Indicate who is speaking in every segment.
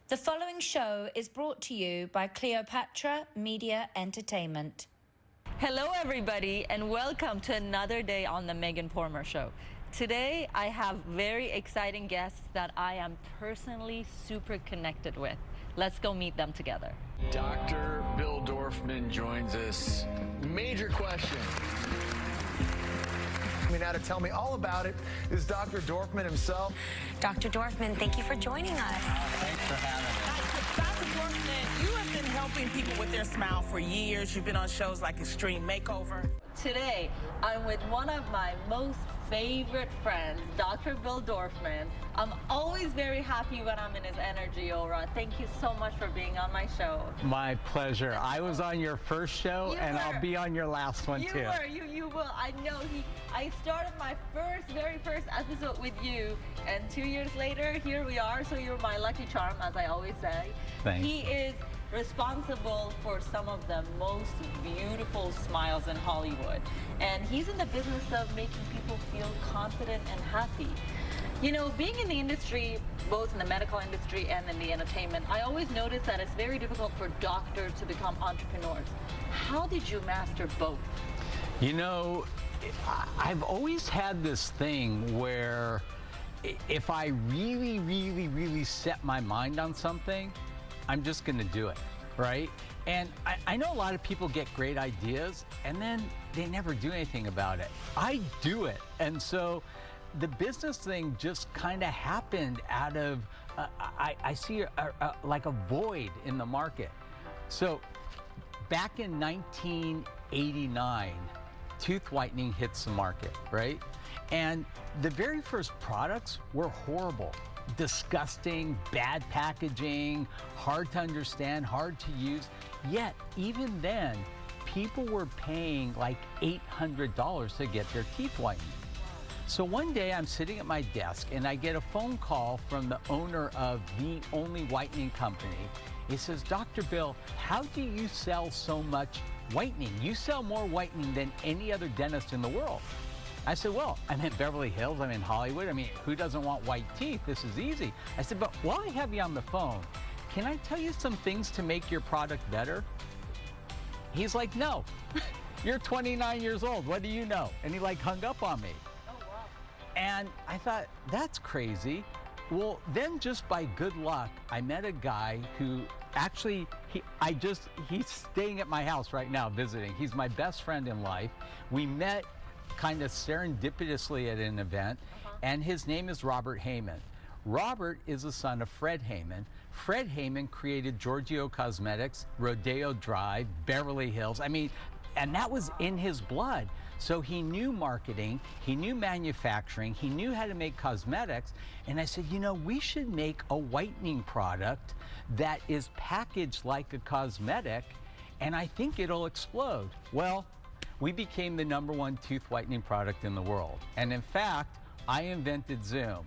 Speaker 1: The following show is brought to you by Cleopatra Media Entertainment.
Speaker 2: Hello, everybody, and welcome to another day on the Megan Pormer Show. Today, I have very exciting guests that I am personally super connected with. Let's go meet them together.
Speaker 3: Dr. Bill Dorfman joins us. Major question.
Speaker 4: Now to tell me all about it is Dr. Dorfman himself.
Speaker 5: Dr. Dorfman, thank you for joining us.
Speaker 3: Thanks for having us.
Speaker 6: Dr. Dorfman, you have been helping people with their smile for years. You've been on shows like Extreme Makeover.
Speaker 2: Today, I'm with one of my most favorite friends, Dr. Bill Dorfman. I'm always very happy when I'm in his energy aura. Thank you so much for being on my show.
Speaker 7: My pleasure. I was on your first show, and I'll be on your last one, too.
Speaker 2: You will. I know. I started my very first episode with you, and 2 years later, here we are. So you're my lucky charm, as I always say.
Speaker 7: Thanks.
Speaker 2: He is responsible for some of the most beautiful smiles in Hollywood. And he's in the business of making people feel confident and happy. You know, being in the industry, both in the medical industry and in the entertainment, I always notice that it's very difficult for doctors to become entrepreneurs. How did you master both?
Speaker 7: You know, I've always had this thing where if I really set my mind on something, I'm just going to do it, right? And I know a lot of people get great ideas and then they never do anything about it. I do it. And so the business thing just kind of happened out of, I see like a void in the market. So back in 1989, tooth whitening hits the market, right? And the very first products were horrible. Disgusting, bad packaging, hard to understand, hard to use. Yet, even then, people were paying like $800 to get their teeth whitened. So one day I'm sitting at my desk and I get a phone call from the owner of the only whitening company. He says, Dr. Bill, how do you sell so much whitening? You sell more whitening than any other dentist in the world. I said, well, I'm in Beverly Hills, I'm in Hollywood. I mean, who doesn't want white teeth? This is easy. I said, but while I have you on the phone, can I tell you some things to make your product better? He's like, no, you're 29 years old. What do you know? And he like hung up on me.
Speaker 2: Oh, wow.
Speaker 7: And I thought, that's crazy. Well, then just by good luck, I met a guy who actually, he's staying at my house right now visiting. He's my best friend in life. We met kind of serendipitously at an event, and his name is Robert Heyman. Robert is the son of Fred Heyman. Fred Heyman created Giorgio Cosmetics, Rodeo Drive, Beverly Hills. I mean, and that was in his blood. So he knew marketing, he knew manufacturing, he knew how to make cosmetics. And I said, you know, we should make a whitening product that is packaged like a cosmetic, and I think it'll explode. Well, we became the #1 tooth whitening product in the world. And in fact, I invented Zoom.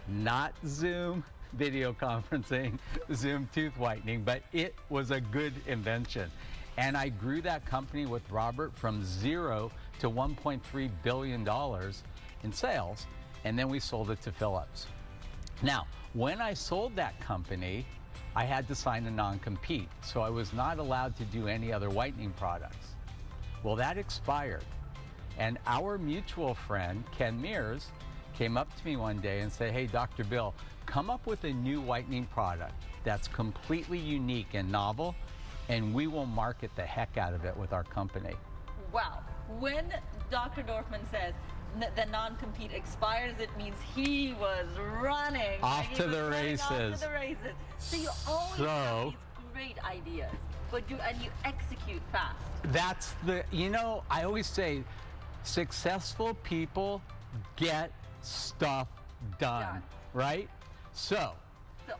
Speaker 7: Not Zoom video conferencing, Zoom tooth whitening, but it was a good invention. And I grew that company with Robert from 0 to $1.3 billion in sales, and then we sold it to Philips. Now, when I sold that company, I had to sign a non-compete, so I was not allowed to do any other whitening products. Well, that expired. And our mutual friend, Ken Mears, came up to me one day and said, hey, Dr. Bill, come up with a new whitening product that's completely unique and novel, and we will market the heck out of it with our company.
Speaker 2: Wow. When Dr. Dorfman says the non-compete expires, it means he was running.
Speaker 7: Off to the races.
Speaker 2: Off to the races. So you always have these great ideas, and you execute fast.
Speaker 7: That's you know, I always say, successful people get stuff done. Right? So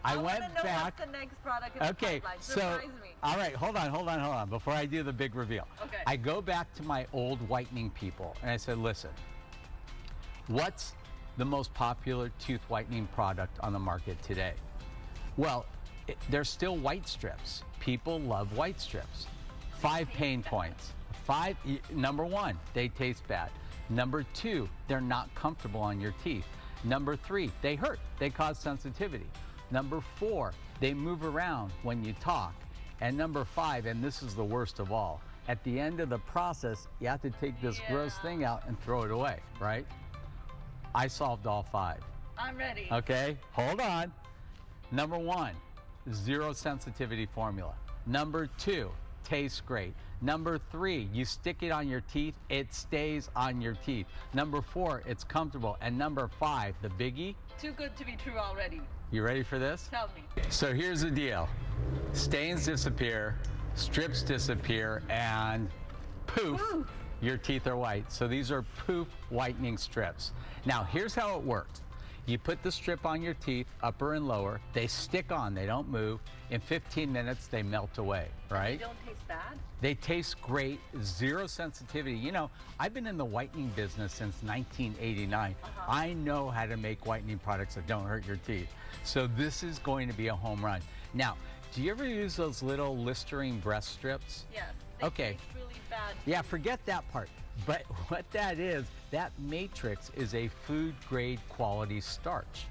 Speaker 7: I went back.
Speaker 2: What's the next product in the pipeline?
Speaker 7: So,
Speaker 2: me.
Speaker 7: all right, hold on, before I do the big reveal.
Speaker 2: Okay.
Speaker 7: I go back to my old whitening people, and I said, listen, what's the most popular tooth whitening product on the market today? Well, there's still white strips. People love white strips. 5 pain points. Number 1, they taste bad. Number 2, they're not comfortable on your teeth. Number 3, they hurt. They cause sensitivity. Number 4, they move around when you talk. And number 5, and this is the worst of all, at the end of the process, you have to take this gross thing out and throw it away, right? I solved all 5.
Speaker 2: I'm ready.
Speaker 7: Okay, hold on. Number 1, 0 sensitivity formula. Number 2, tastes great. Number 3, you stick it on your teeth, it stays on your teeth. Number 4, it's comfortable. And number 5, the biggie.
Speaker 2: Too good to be true already.
Speaker 7: You ready for this?
Speaker 2: Tell me.
Speaker 7: So here's the deal. Stains disappear, strips disappear, and poof, your teeth are white. So these are poof whitening strips. Now here's how it works. You put the strip on your teeth, upper and lower. They stick on, they don't move. In 15 minutes, they melt away, right?
Speaker 2: They don't taste bad?
Speaker 7: They taste great, 0 sensitivity. You know, I've been in the whitening business since 1989. I know how to make whitening products that don't hurt your teeth. So this is going to be a home run. Now, do you ever use those little Listerine breast strips?
Speaker 2: Yes. They
Speaker 7: Okay.
Speaker 2: taste really bad.
Speaker 7: Yeah, forget that part. But what that is, that matrix is a food grade quality starch.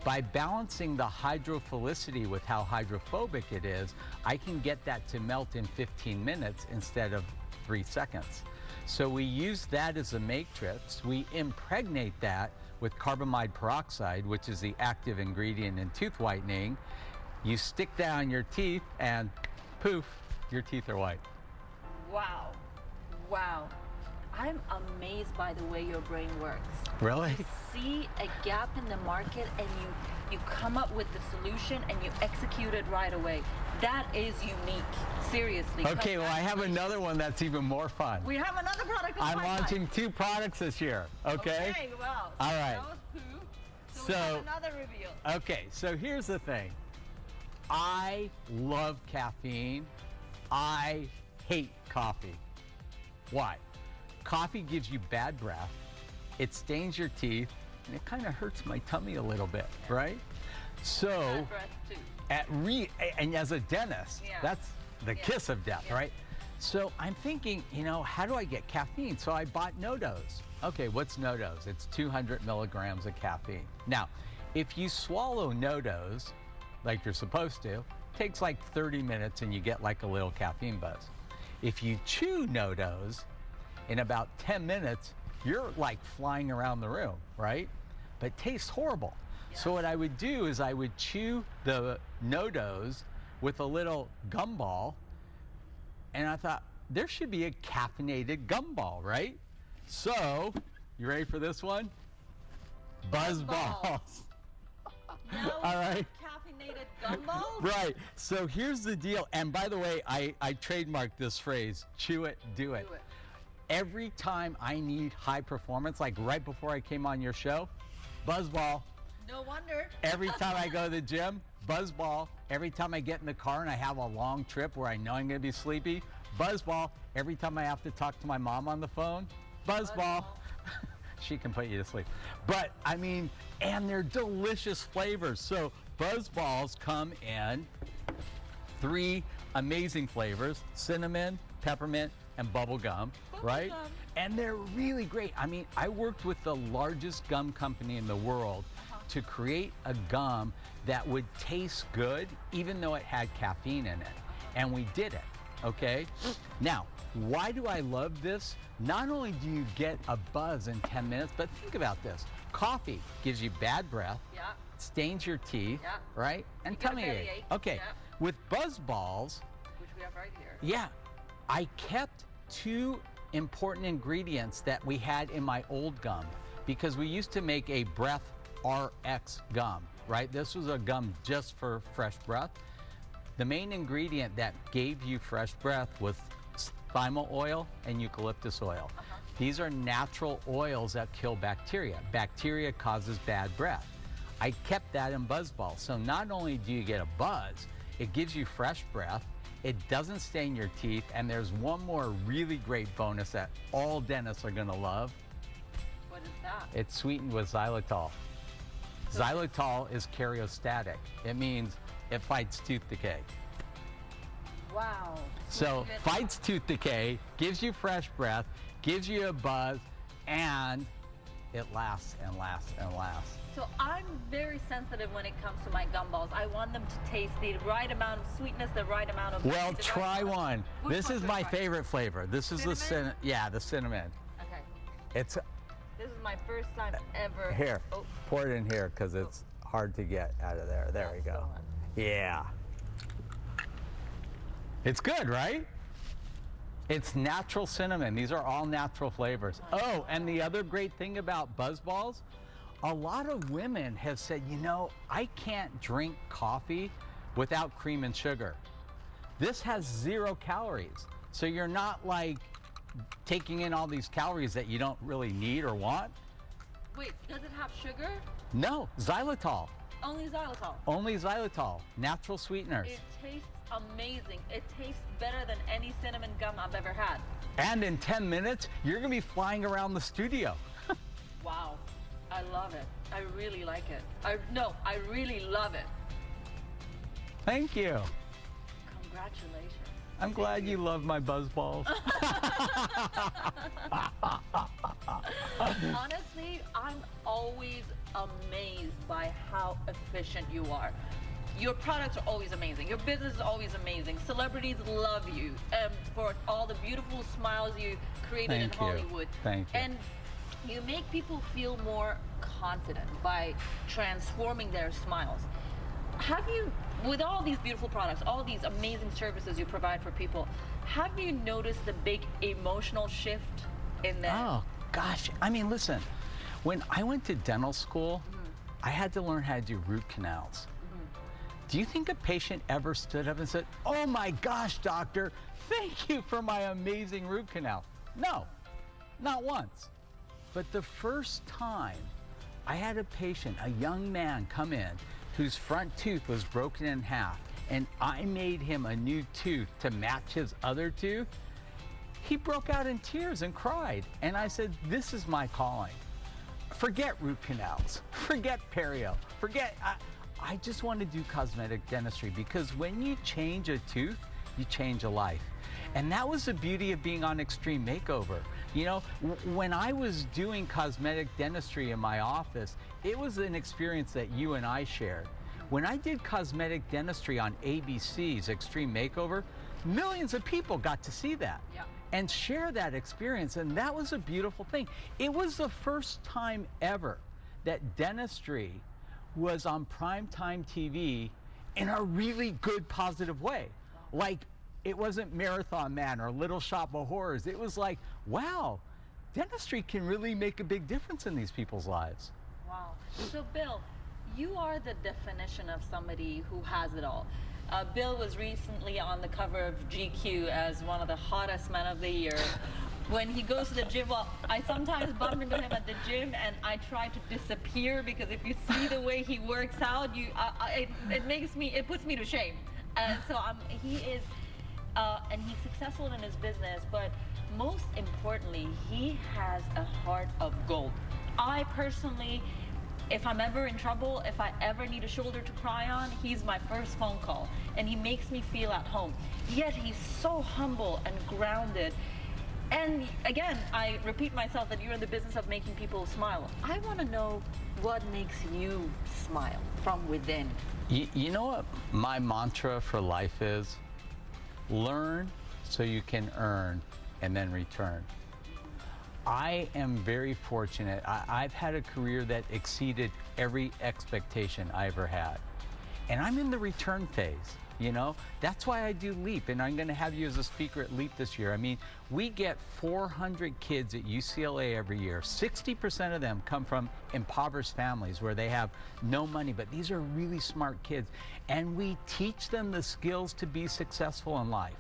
Speaker 7: By balancing the hydrophilicity with how hydrophobic it is, I can get that to melt in 15 minutes instead of 3 seconds. So we use that as a matrix. We impregnate that with carbamide peroxide, which is the active ingredient in tooth whitening. You stick that on your teeth and poof, your teeth are white.
Speaker 2: Wow. Wow. I'm amazed by the way your brain works.
Speaker 7: Really?
Speaker 2: You see a gap in the market and you come up with the solution and you execute it right away. That is unique. Seriously.
Speaker 7: Okay, well, I have another one that's even more fun.
Speaker 2: We have another product in
Speaker 7: I'm
Speaker 2: the
Speaker 7: launching 2 products this year, okay?
Speaker 2: Okay, wow.
Speaker 7: All right.
Speaker 2: That was poo. So
Speaker 7: So-
Speaker 2: we have another reveal.
Speaker 7: Okay, so here's the thing. I love caffeine. I hate coffee. Why? Coffee gives you bad breath. It stains your teeth, and it kind of hurts my tummy a little bit, right? So,
Speaker 2: Bad breath too.
Speaker 7: and as a dentist,
Speaker 2: Yeah.
Speaker 7: that's the kiss of death,
Speaker 2: Yeah.
Speaker 7: right? So I'm thinking, you know, how do I get caffeine? So I bought No-Dose. Okay, what's No-Dose? It's 200 milligrams of caffeine. Now, if you swallow No-Dose, like you're supposed to, it takes like 30 minutes and you get like a little caffeine buzz. If you chew No-Dose, in about 10 minutes, you're like flying around the room, right? But it tastes horrible. So what I would do is I would chew the No-Dose with a little gumball, and I thought, there should be a caffeinated gumball, right? So, you ready for this one? BuzzBalls.
Speaker 2: Now
Speaker 7: All right.
Speaker 2: caffeinated gumballs?
Speaker 7: Right, so here's the deal. And by the way, I trademarked this phrase, chew it, do it.
Speaker 2: Do it.
Speaker 7: Every time I need high performance, like right before I came on your show, BuzzBall.
Speaker 2: No wonder.
Speaker 7: Every time I go to the gym, BuzzBall. Every time I get in the car and I have a long trip where I know I'm gonna be sleepy, BuzzBall. Every time I have to talk to my mom on the phone, BuzzBall. She can put you to sleep. But I mean, and they're delicious flavors. So BuzzBalls come in 3 amazing flavors: cinnamon, peppermint, and bubble gum, right?
Speaker 2: gum.
Speaker 7: And they're really great. I mean, I worked with the largest gum company in the world to create a gum that would taste good even though it had caffeine in it. And we did it, okay? Now, why do I love this? Not only do you get a buzz in 10 minutes, but think about this. Coffee gives you bad breath,
Speaker 2: Yeah.
Speaker 7: stains your teeth,
Speaker 2: Yeah.
Speaker 7: right? And
Speaker 2: You get a
Speaker 7: tummy ache.
Speaker 2: bellyache,
Speaker 7: Okay,
Speaker 2: yeah.
Speaker 7: with BuzzBalls,
Speaker 2: Which we have right here.
Speaker 7: yeah, I kept 2 important ingredients that we had in my old gum because we used to make a breath RX gum, right? This was a gum just for fresh breath. The main ingredient that gave you fresh breath was thymal oil and eucalyptus oil. These are natural oils that kill bacteria. Bacteria causes bad breath. I kept that in BuzzBall. So not only do you get a buzz, it gives you fresh breath, it doesn't stain your teeth, and there's one more really great bonus that all dentists are gonna love.
Speaker 2: What is that?
Speaker 7: It's sweetened with xylitol. Xylitol is karyostatic. It means it fights tooth decay.
Speaker 2: Wow.
Speaker 7: So
Speaker 2: Good.
Speaker 7: fights tooth decay, gives you fresh breath, gives you a buzz, and it lasts and lasts and lasts.
Speaker 2: So I'm very sensitive when it comes to my gumballs. I want them to taste the right amount of sweetness, the right amount of...
Speaker 7: Well, try one. This is my favorite flavor. This is the cinnamon. Yeah, the cinnamon.
Speaker 2: Okay.
Speaker 7: It's...
Speaker 2: This is my first time ever.
Speaker 7: Here,
Speaker 2: Oh.
Speaker 7: pour it in here because it's hard to get out of there. There we go. Yeah. It's good, right? It's natural cinnamon. These are all natural flavors. Oh, and the other great thing about BuzzBalls, a lot of women have said, you know, I can't drink coffee without cream and sugar. This has 0 calories. So you're not like taking in all these calories that you don't really need or want.
Speaker 2: Wait, does it have sugar?
Speaker 7: No, xylitol.
Speaker 2: Only xylitol.
Speaker 7: Only xylitol, natural sweeteners.
Speaker 2: It tastes amazing. It tastes better than any cinnamon gum I've ever had.
Speaker 7: And in 10 minutes, you're gonna be flying around the studio.
Speaker 2: Wow, I love it. I really like it. I really love it.
Speaker 7: Thank you.
Speaker 2: Congratulations.
Speaker 7: I'm glad you love my BuzzBalls.
Speaker 2: Honestly, I'm always amazed by how efficient you are. Your products are always amazing. Your business is always amazing. Celebrities love you for all the beautiful smiles you created in Hollywood.
Speaker 7: Thank you.
Speaker 2: And you make people feel more confident by transforming their smiles. Have you, with all these beautiful products, all these amazing services you provide for people, have you noticed the big emotional shift in them?
Speaker 7: Oh, gosh. I mean, listen, when I went to dental school, I had to learn how to do root canals. Do you think a patient ever stood up and said, oh my gosh, doctor, thank you for my amazing root canal? No, not once. But the first time I had a patient, a young man, come in whose front tooth was broken in half, and I made him a new tooth to match his other tooth, he broke out in tears and cried. And I said, this is my calling. Forget root canals, forget perio, forget, I just want to do cosmetic dentistry, because when you change a tooth, you change a life. And that was the beauty of being on Extreme Makeover. You know, when I was doing cosmetic dentistry in my office, it was an experience that you and I shared. When I did cosmetic dentistry on ABC's Extreme Makeover, millions of people got to see that and share that experience, and that was a beautiful thing. It was the first time ever that dentistry was on primetime TV in a really good, positive way. Like, it wasn't Marathon Man or Little Shop of Horrors. It was like, wow, dentistry can really make a big difference in these people's lives.
Speaker 2: Wow. So, Bill, you are the definition of somebody who has it all. Bill was recently on the cover of GQ as one of the hottest men of the year. When he goes to the gym, well, I sometimes bump into him at the gym and I try to disappear, because if you see the way he works out, it puts me to shame. And so he is, and he's successful in his business, but most importantly, he has a heart of gold. I personally, if I'm ever in trouble, if I ever need a shoulder to cry on, he's my first phone call, and he makes me feel at home. Yet he's so humble and grounded. And again, I repeat myself that you're in the business of making people smile. I want to know what makes you smile from within.
Speaker 7: You know what my mantra for life is? Learn so you can earn and then return. I am very fortunate. I've had a career that exceeded every expectation I ever had. And I'm in the return phase. You know, that's why I do LEAP, and I'm going to have you as a speaker at LEAP this year. I mean, we get 400 kids at UCLA every year. 60% of them come from impoverished families where they have no money, but these are really smart kids. And we teach them the skills to be successful in life.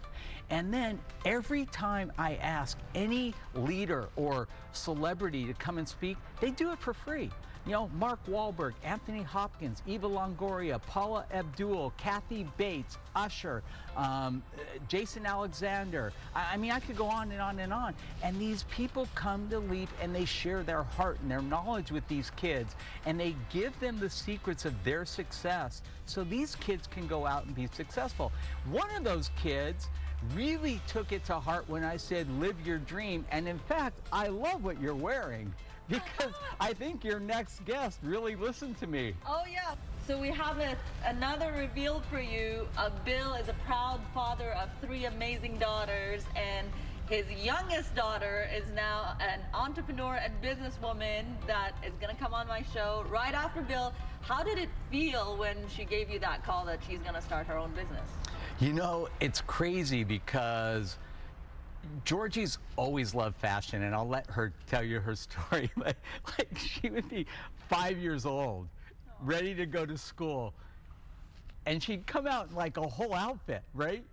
Speaker 7: And then every time I ask any leader or celebrity to come and speak, they do it for free. You know, Mark Wahlberg, Anthony Hopkins, Eva Longoria, Paula Abdul, Kathy Bates, Usher, Jason Alexander. I mean, I could go on and on and on. And these people come to LEAP and they share their heart and their knowledge with these kids, and they give them the secrets of their success so these kids can go out and be successful. One of those kids really took it to heart when I said, live your dream. And in fact, I love what you're wearing. because I think your next guest really listened to me.
Speaker 2: Oh yeah. So we have another reveal for you. Bill is a proud father of 3 amazing daughters, and his youngest daughter is now an entrepreneur and businesswoman that is going to come on my show right after Bill. How did it feel when she gave you that call that she's going to start her own business?
Speaker 7: You know, it's crazy because Georgie's always loved fashion, and I'll let her tell you her story. Like she would be 5 years old, ready to go to school, and she'd come out in like a whole outfit, right?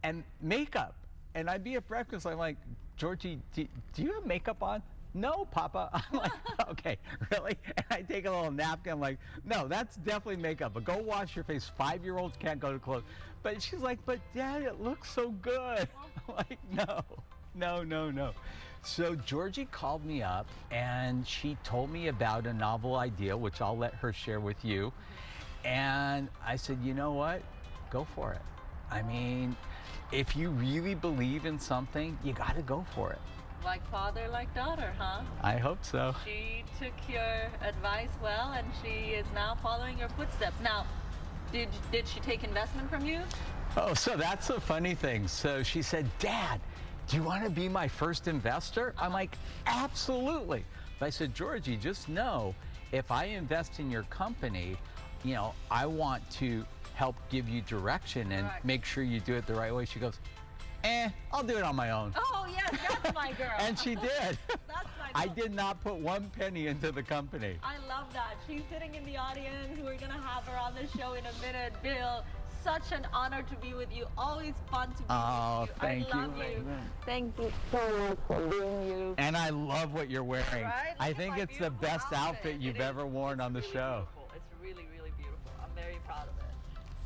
Speaker 7: And makeup. And I'd be at breakfast, I'm like, Georgie, do you have makeup on? No, Papa. I'm like, okay, really? And I take a little napkin, I'm like, no, that's definitely makeup, but go wash your face. 5-year-olds can't go to clothes. But she's like, but Dad, it looks so good. I'm like, no. So Georgie called me up and she told me about a novel idea, which I'll let her share with you. And I said, you know what? Go for it. I mean, if you really believe in something, you got to go for it.
Speaker 2: Like father, like daughter, huh?
Speaker 7: I hope so.
Speaker 2: She took your advice well, and she is now following your footsteps. Now, did she take investment from you?
Speaker 7: Oh, so that's a funny thing. So she said, Dad, do you want to be my first investor? I'm like, absolutely. But I said, Georgie, just know, if I invest in your company, you know, I want to help give you direction and make sure you do it the right way. She goes, I'll do it on my own.
Speaker 2: Oh, yes, that's my girl.
Speaker 7: And she did.
Speaker 2: That's my girl.
Speaker 7: I did not put 1 penny into the company.
Speaker 2: I love that. She's sitting in the audience. We're going to have her on the show in a minute. Bill, such an honor to be with you. Always fun to be with you.
Speaker 7: Thank you.
Speaker 2: I love you. Thank you so much for being you.
Speaker 7: And I love what you're wearing.
Speaker 2: Right?
Speaker 7: I think it's the best outfit you've ever worn on the show.
Speaker 2: Beautiful. It's really, really beautiful. I'm very proud of it.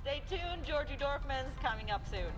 Speaker 2: Stay tuned. Georgie Dorfman's coming up soon.